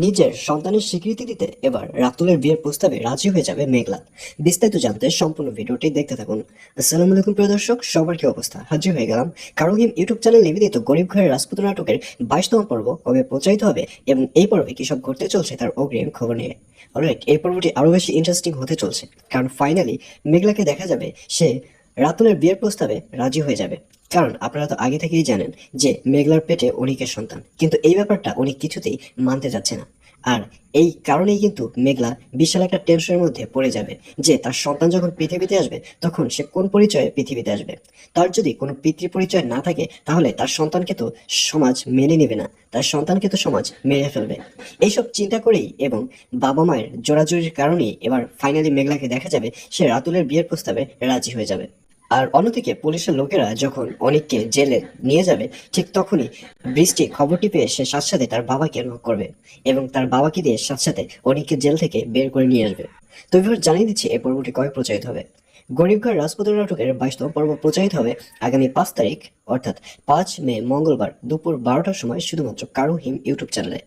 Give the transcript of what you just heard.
নিজের সন্তানের স্বীকৃতি দিতে এবার রাতুলের বিয়ের প্রস্তাবে রাজি হয়ে যাবে মেঘলা। বিস্তারিত জানতে সম্পূর্ণ ভিডিওটি দেখতে থাকুন। আসসালামু আলাইকুম প্রিয় দর্শক, সবার কি অবস্থা? হাজির হয়ে গেলাম কারো হিম ইউটিউব চ্যানেল নিবেদিত গরিব ঘরের রাজপুত নাটকের 22তম পর্ব কবে প্রচারিত হবে এবং এই পর্বে কি সব ঘটতে চলছে তার অগ্রিম খবর নিয়ে। অলরাইট, এই পর্বটি আরো বেশি ইন্টারেস্টিং হতে চলছে, কারণ ফাইনালি মেঘলাকে দেখা যাবে সে রাতুলের বিয়ের প্রস্তাবে রাজি হয়ে যাবে। কারণ আপনারা তো আগে থেকেই জানেন যে মেঘলার পেটে অনিকের সন্তান, কিন্তু এই ব্যাপারটা অনিক কিছুতেই মানতে যাচ্ছে না। আর এই কারণেই কিন্তু মেঘলা বিশাল একটা টেনশনের মধ্যে পড়ে যাবে যে তার সন্তান যখন পৃথিবীতে আসবে তখন সে কোন পরিচয়ে পৃথিবীতে আসবে। তার যদি কোনো পিতৃ পরিচয় না থাকে তাহলে তার সন্তানকে তো সমাজ মেনে নেবে না, তার সন্তানকে তো সমাজ মেরে ফেলবে। এইসব চিন্তা করেই এবং বাবা মায়ের জোরাজুরির কারণেই এবার ফাইনালি মেঘলাকে দেখা যাবে সে রাতুলের বিয়ের প্রস্তাবে রাজি হয়ে যাবে। আর অন্যদিকে পুলিশের লোকেরা যখন অনিককে জেলে নিয়ে যাবে ঠিক তখনই বৃষ্টি খবরটি পেয়ে সে সাথে সাথে তার বাবাকে নক করবে এবং তার বাবাকে দিয়ে সাথে সাথে অনিককে জেল থেকে বের করে নিয়ে আসবে। তো এবার জানিয়ে দিচ্ছি এই পর্বটি কবে প্রচারিত হবে। গরিবঘর রাজপুত নাটকের 22তম পর্ব প্রচারিত হবে আগামী 5 তারিখ, অর্থাৎ 5 মে মঙ্গলবার দুপুর 12টার সময় শুধুমাত্র কারো হিম ইউটিউব চ্যানেলে।